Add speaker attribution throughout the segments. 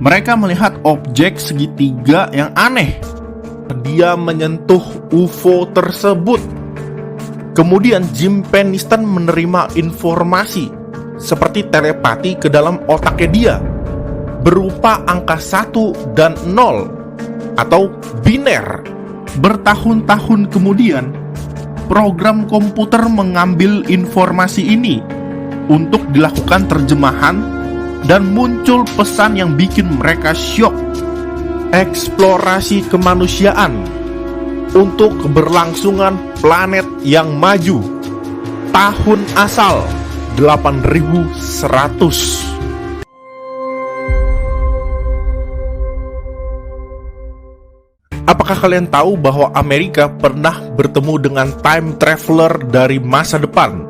Speaker 1: Mereka melihat objek segitiga yang aneh. Dia menyentuh UFO tersebut. Kemudian Jim Penniston menerima informasi seperti telepati ke dalam otaknya dia, berupa angka 1 dan 0 atau biner. Bertahun-tahun kemudian, program komputer mengambil informasi ini untuk dilakukan terjemahan dan muncul pesan yang bikin mereka syok. Eksplorasi kemanusiaan untuk keberlangsungan planet yang maju. Tahun asal 8100. Apakah kalian tahu bahwa Amerika pernah bertemu dengan time traveler dari masa depan?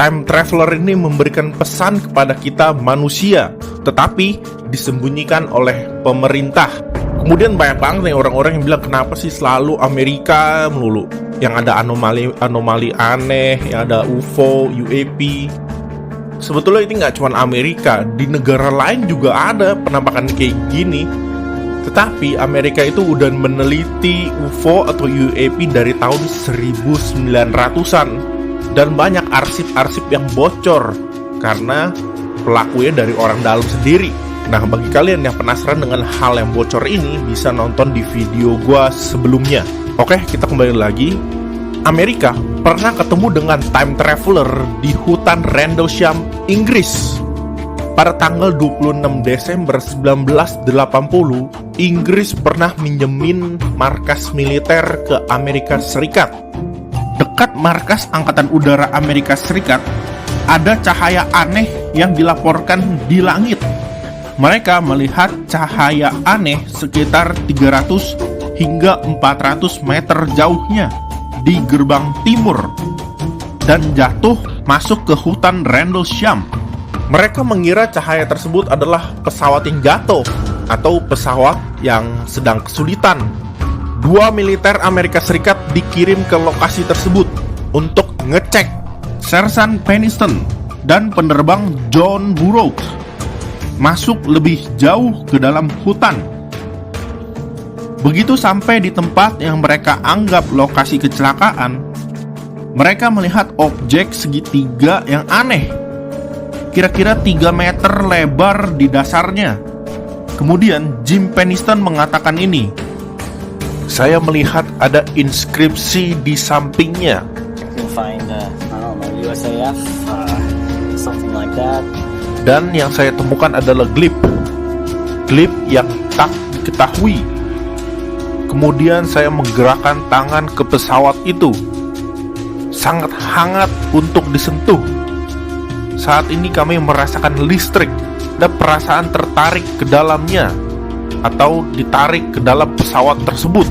Speaker 1: Time traveler ini memberikan pesan kepada kita manusia, tetapi disembunyikan oleh pemerintah. Kemudian banyak banget nih orang-orang yang bilang, kenapa sih selalu Amerika melulu yang ada anomali aneh, yang ada UFO, UAP. Sebetulnya ini nggak cuma Amerika, di negara lain juga ada penampakan kayak gini. Tetapi Amerika itu udah meneliti UFO atau UAP dari tahun 1900-an. Dan banyak arsip-arsip yang bocor karena pelakunya dari orang dalam sendiri. Nah, bagi kalian yang penasaran dengan hal yang bocor ini, bisa nonton di video gua sebelumnya. Oke, kita kembali lagi. Amerika pernah ketemu dengan time traveler di hutan Rendlesham, Inggris. Pada tanggal 26 Desember 1980, Inggris pernah minjemin markas militer ke Amerika Serikat. Dekat markas Angkatan Udara Amerika Serikat, ada cahaya aneh yang dilaporkan di langit. Mereka melihat cahaya aneh sekitar 300 hingga 400 meter jauhnya di gerbang timur dan jatuh masuk ke hutan Rendlesham. Mereka mengira cahaya tersebut adalah pesawat yang jatuh atau pesawat yang sedang kesulitan. 2 militer Amerika Serikat dikirim ke lokasi tersebut untuk ngecek. Sersan Penniston dan penerbang John Burroughs masuk lebih jauh ke dalam hutan. Begitu sampai di tempat yang mereka anggap lokasi kecelakaan, mereka melihat objek segitiga yang aneh, kira-kira 3 meter lebar di dasarnya. Kemudian Jim Penniston mengatakan ini, "Saya melihat ada inskripsi di sampingnya."
Speaker 2: USAF, something like that.
Speaker 1: Dan yang saya temukan adalah glip yang tak diketahui. Kemudian saya menggerakkan tangan ke pesawat itu. Sangat hangat untuk disentuh. Saat ini kami merasakan listrik dan perasaan tertarik ke dalamnya atau ditarik ke dalam pesawat tersebut.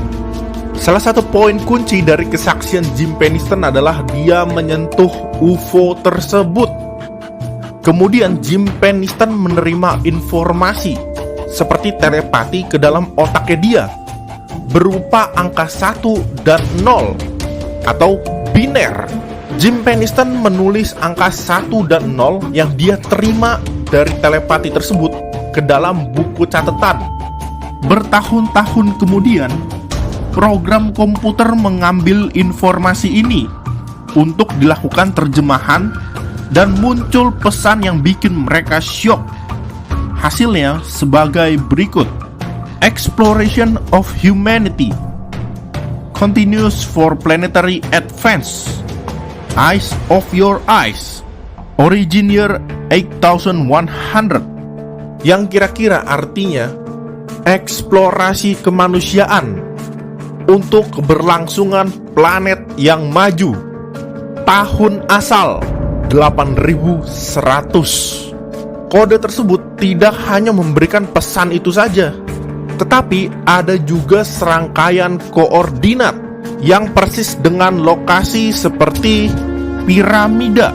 Speaker 1: Salah satu poin kunci dari kesaksian Jim Penniston adalah dia menyentuh UFO tersebut. Kemudian Jim Penniston menerima informasi seperti telepati ke dalam otaknya dia, berupa angka 1 dan 0 atau biner. Jim Penniston menulis angka 1 dan 0 yang dia terima dari telepati tersebut ke dalam buku catatan. Bertahun-tahun kemudian, program komputer mengambil informasi ini untuk dilakukan terjemahan dan muncul pesan yang bikin mereka syok. Hasilnya sebagai berikut: Exploration of Humanity continues for planetary advance. Eyes of your eyes. Origin year 8100. Yang kira-kira artinya eksplorasi kemanusiaan untuk keberlangsungan planet yang maju. Tahun asal 8100. Kode tersebut tidak hanya memberikan pesan itu saja, tetapi ada juga serangkaian koordinat yang persis dengan lokasi seperti piramida,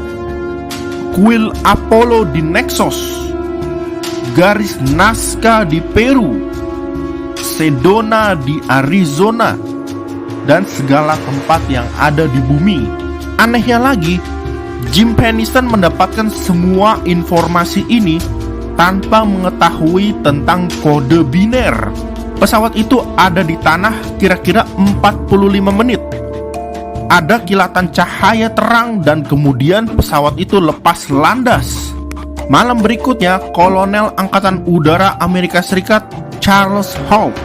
Speaker 1: kuil Apollo di Naxos, garis Nazca di Peru, Sedona di Arizona, dan segala tempat yang ada di bumi. Anehnya lagi, Jim Penniston mendapatkan semua informasi ini tanpa mengetahui tentang kode biner. Pesawat itu ada di tanah kira-kira 45 menit. Ada kilatan cahaya terang dan kemudian pesawat itu lepas landas. Malam berikutnya, Kolonel Angkatan Udara Amerika Serikat Charles Hawke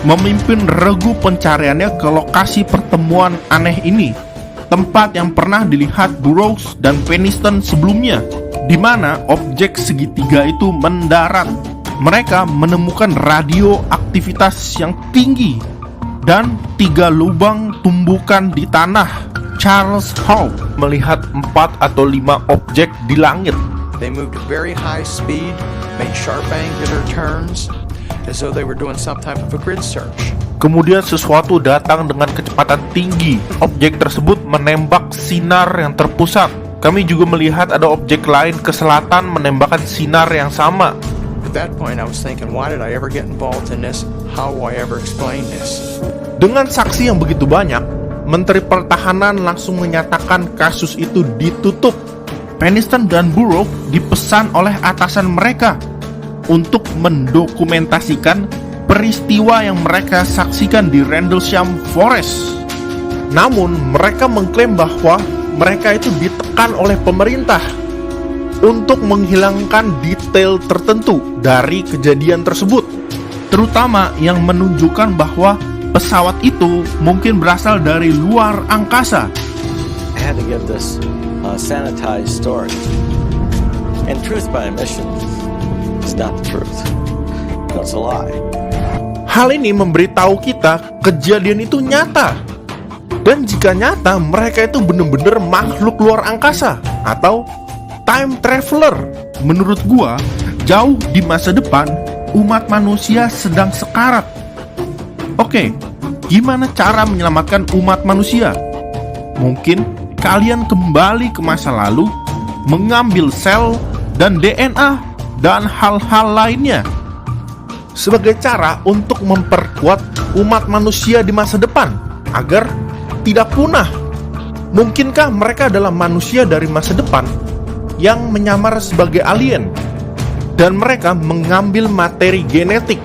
Speaker 1: memimpin regu pencariannya ke lokasi pertemuan aneh ini, tempat yang pernah dilihat Burroughs dan Peniston sebelumnya, di mana objek segitiga itu mendarat. Mereka menemukan radioaktivitas yang tinggi dan 3 lubang tumbukan di tanah. Charles Hawke melihat 4 atau 5 objek di langit.
Speaker 3: They moved at very high speed, made sharp angular turns, as though they were doing some type of a grid search.
Speaker 1: Kemudian sesuatu datang dengan kecepatan tinggi. Objek tersebut menembak sinar yang terpusat. Kami juga melihat ada objek lain ke selatan menembakkan sinar yang sama.
Speaker 3: At that point, I was thinking, why did I ever get involved in this? How will I ever explain this?
Speaker 1: Dengan saksi yang begitu banyak, Menteri Pertahanan langsung menyatakan kasus itu ditutup. Peniston dan Burroughs dipesan oleh atasan mereka untuk mendokumentasikan peristiwa yang mereka saksikan di Rendlesham Forest. Namun, mereka mengklaim bahwa mereka itu ditekan oleh pemerintah untuk menghilangkan detail tertentu dari kejadian tersebut, terutama yang menunjukkan bahwa pesawat itu mungkin berasal dari luar angkasa.
Speaker 2: I had to give this sanitized story. And truth by omission is not the truth. It's a lie.
Speaker 1: Hal ini memberitahu kita kejadian itu nyata. Dan jika nyata, mereka itu benar-benar makhluk luar angkasa atau time traveler. Menurut gua, jauh di masa depan, umat manusia sedang sekarat. Oke, gimana cara menyelamatkan umat manusia? Mungkin kalian kembali ke masa lalu, mengambil sel dan DNA dan hal-hal lainnya sebagai cara untuk memperkuat umat manusia di masa depan agar tidak punah. Mungkinkah mereka adalah manusia dari masa depan yang menyamar sebagai alien dan mereka mengambil materi genetik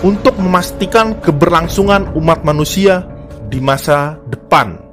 Speaker 1: untuk memastikan keberlangsungan umat manusia di masa depan?